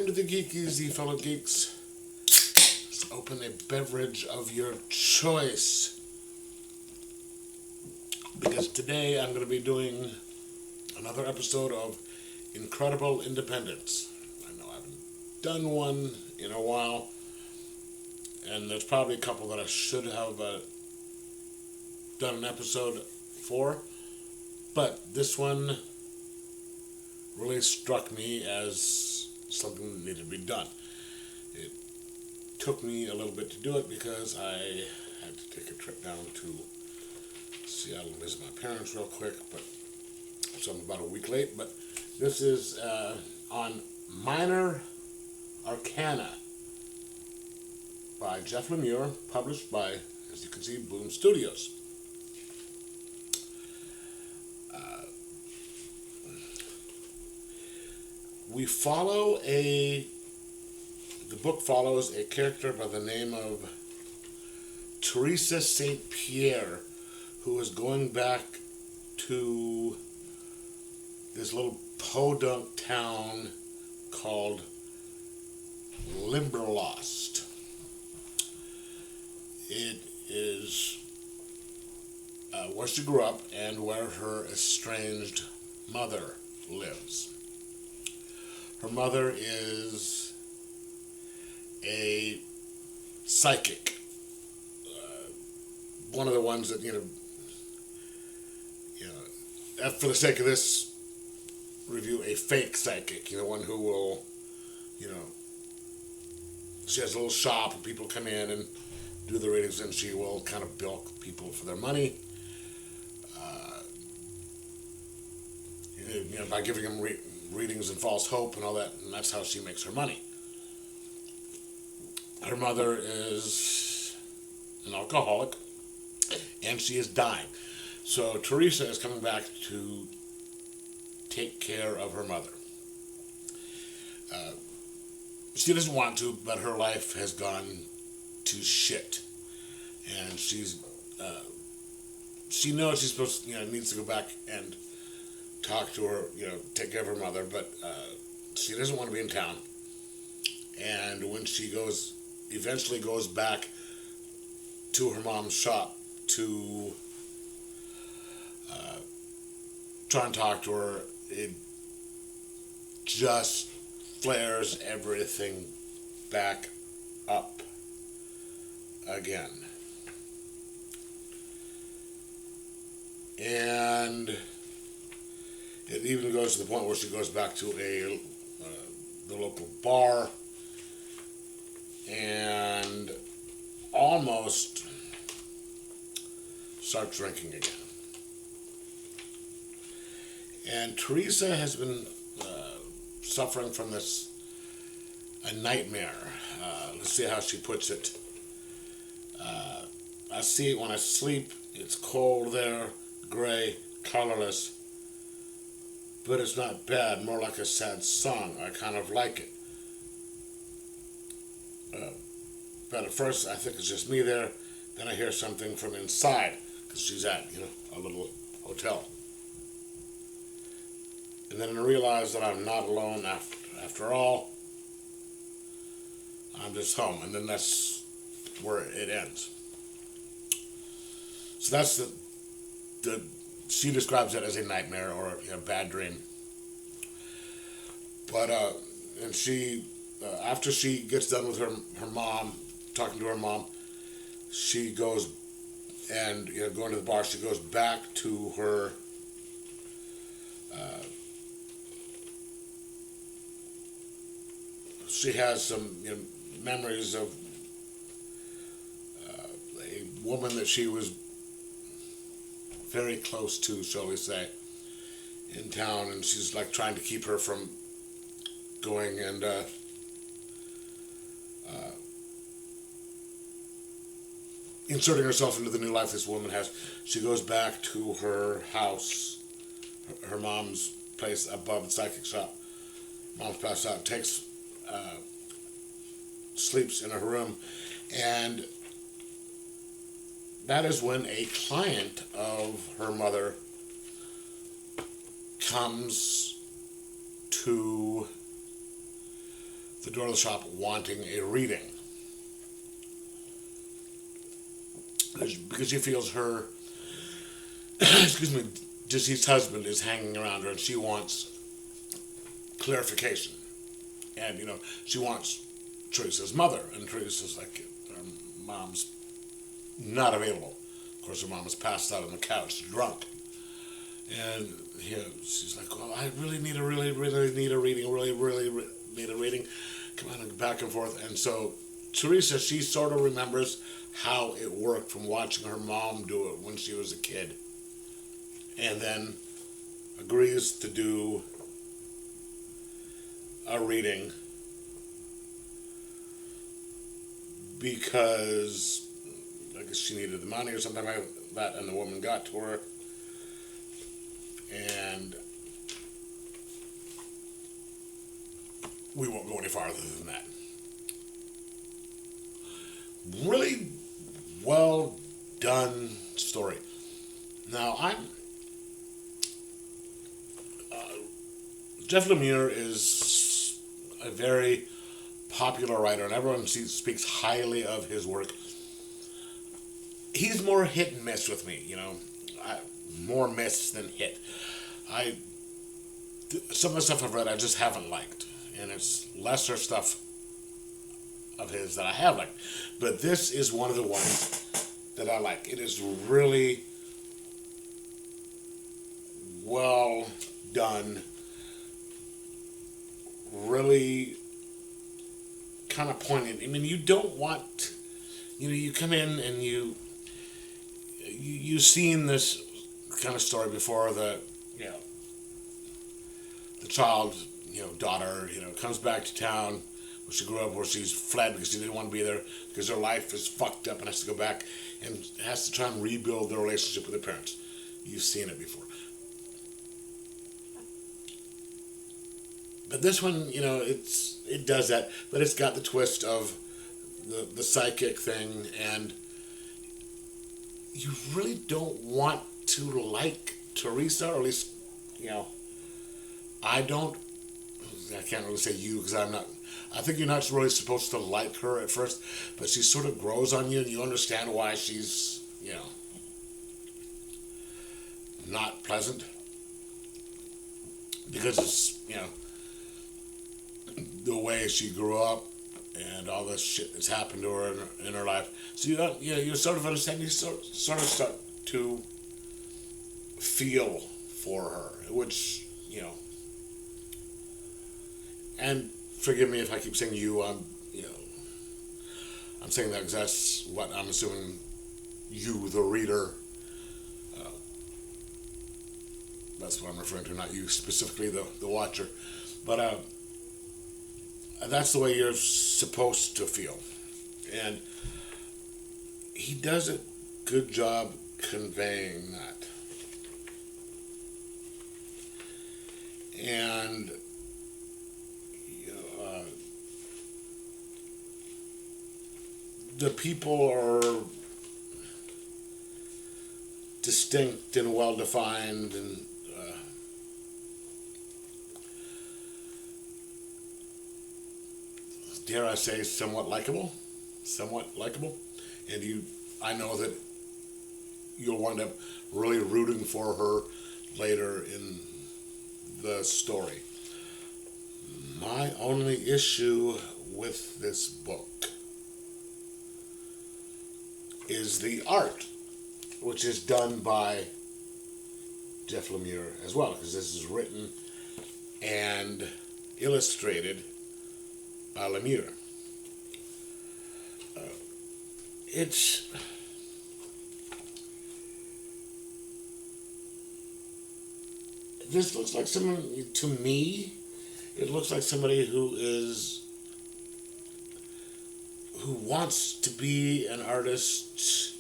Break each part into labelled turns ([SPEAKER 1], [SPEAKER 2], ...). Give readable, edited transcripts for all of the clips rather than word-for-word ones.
[SPEAKER 1] Welcome to the Geek Easy, fellow geeks. Let's open a beverage of your choice. Because today I'm going to be doing another episode of Incredible Independence. I know I haven't done one in a while, and there's probably a couple that I should have done an episode for, but this one really struck me as something that needed to be done. It took me a little bit to do it because I had to take a trip down to Seattle and visit my parents real quick, but so I'm about a week late. But this is on Minor Arcana by Jeff Lemire, published by, as you can see, Boom Studios. The book follows a character by the name of Teresa St. Pierre, who is going back to this little podunk town called Limberlost. It is where she grew up and where her estranged mother lives. Her mother is a psychic. One of the ones that, for the sake of this review, a fake psychic. One who will, she has a little shop and people come in and do the readings, and she will kind of bilk people for their money. By giving them readings and false hope and all that, and that's how she makes her money. Her mother is an alcoholic, and she is dying. So Teresa is coming back to take care of her mother. She doesn't want to, but her life has gone to shit, and she knows she's supposed to, needs to go back and talk to her, take care of her mother, but she doesn't want to be in town. And when she eventually goes back to her mom's shop to try and talk to her, it just flares everything back up again. And it even goes to the point where she goes back to the local bar and almost starts drinking again. And Teresa has been suffering from a nightmare. Let's see how she puts it. I see it when I sleep. It's cold there, gray, colorless. But it's not bad, more like a sad song. I kind of like it. But at first I think it's just me there. Then I hear something from inside, because she's at, a little hotel. And then I realize that I'm not alone after all. I'm just home. And then that's where it ends. So that's she describes it as a nightmare or a bad dream. But, and she, after she gets done with her mom, talking to her mom, she goes and, going to the bar, she goes back to her, she has some memories of a woman that she was very close to, shall we say, in town, and she's like trying to keep her from going and inserting herself into the new life this woman has. She goes back to her house, her mom's place above the psychic shop. Mom's passed out, sleeps in her room, and that is when a client of her mother comes to the door of the shop wanting a reading. Because she feels her, excuse me, deceased husband is hanging around her and she wants clarification. And, she wants Teresa's mother. And Teresa's like, her mom's not available. Of course, her mom is passed out on the couch, drunk. And she's like, well, I really need a really need a reading, really need a reading. Come on, back and forth. And so Teresa, she sort of remembers how it worked from watching her mom do it when she was a kid. And then agrees to do a reading because I guess she needed the money or something like that, and the woman got to her. And we won't go any farther than that. Really well done story. Now, Jeff Lemire is a very popular writer, and everyone speaks highly of his work. He's more hit and miss with me, more miss than hit. Some of the stuff I've read I just haven't liked, and it's lesser stuff of his that I have liked. But this is one of the ones that I like. It is really well done, really kind of poignant. I mean, you don't want, you come in and you've seen this kind of story before. The child, daughter, comes back to town where she grew up, where she's fled because she didn't want to be there because her life is fucked up and has to go back and has to try and rebuild their relationship with her parents. You've seen it before. But this one, it does that, but it's got the twist of the psychic thing, and you really don't want to like Teresa, or at least, I can't really say you because I'm not, I think you're not really supposed to like her at first, but she sort of grows on you and you understand why she's, not pleasant. Because it's, the way she grew up and all this shit that's happened to her in her life. So you sort of understand, you sort of start to feel for her, which, and forgive me if I keep saying you, I'm saying that because that's what I'm assuming you, the reader, that's what I'm referring to, not you specifically, the watcher. But that's the way you're supposed to feel. And he does a good job conveying that. And the people are distinct and well defined, and dare I say, somewhat likable, and I know that you'll wind up really rooting for her later in the story. My only issue with this book is the art, which is done by Jeff Lemire as well, because this is written and illustrated by Lemire. This looks like someone, to me, it looks like somebody who wants to be an artist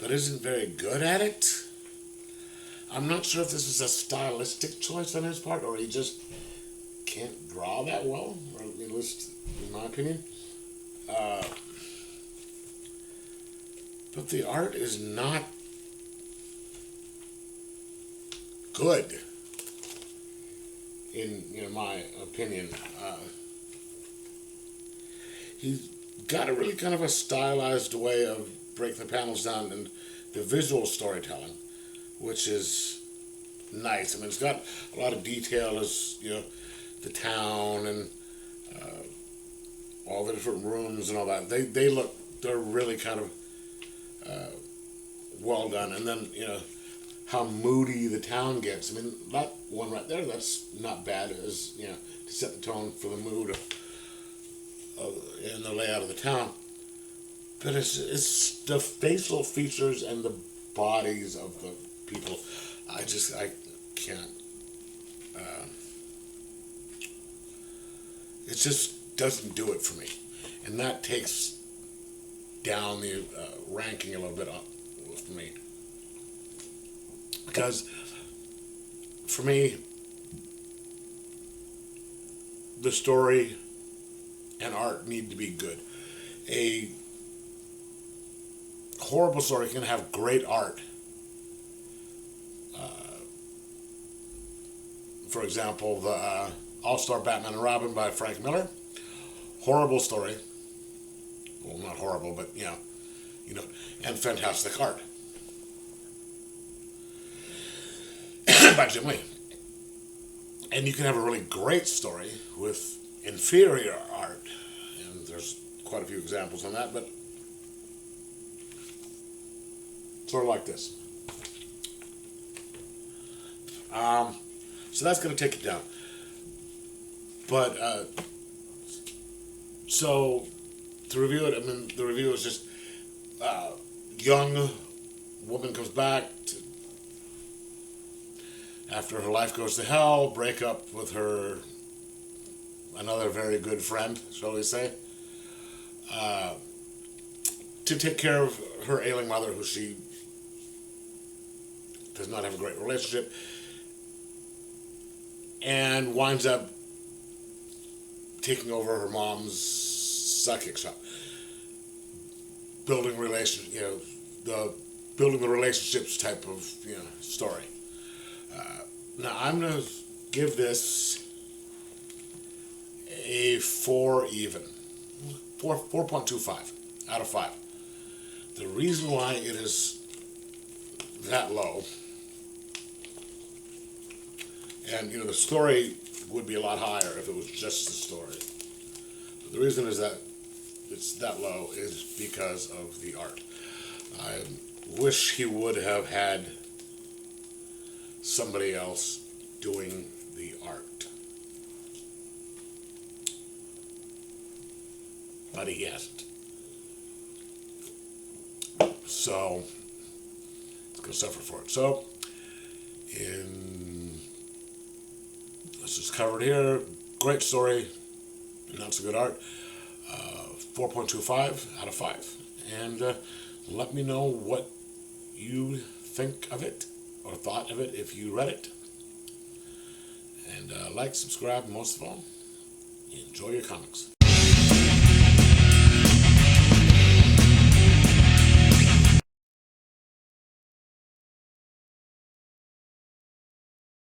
[SPEAKER 1] but isn't very good at it. I'm not sure if this is a stylistic choice on his part, or he just can't draw that well, or at least in my opinion. But the art is not good. in my opinion. He's got a really kind of a stylized way of breaking the panels down and the visual storytelling, which is nice. I mean, it's got a lot of detail as the town and all the different rooms and all that. They're really kind of well done. And then how moody the town gets. I mean, that one right there, that's not bad as to set the tone for the mood and the layout of the town. But it's the facial features and the bodies of the people. I can't. It just doesn't do it for me, and that takes down the ranking a little bit up for me. Because for me, the story and art need to be good. A horrible story can have great art. For example, the All-Star Batman and Robin by Frank Miller. Horrible story. Well, not horrible, but and fantastic art by Jim Lee. And you can have a really great story with inferior art, and there's quite a few examples on that, but sort of like this. So that's going to take it down. But, so, to review it, I mean, the review is just, young woman comes back after her life goes to hell, break up with her, another very good friend, shall we say, to take care of her ailing mother, who she does not have a great relationship, and winds up taking over her mom's psychic shop, building the relationships type of story. Now I'm gonna give this a 4.25 out of 5. The reason why it is that low, and the story would be a lot higher if it was just the story. But the reason is that it's that low is because of the art. I wish he would have had somebody else doing the art, but he hasn't. So it's going to suffer for it. So this is covered here. Great story, not so good art. 4.25 out of 5. And let me know what you think of it or thought of it if you read it. And like, subscribe, most of all, enjoy your comics.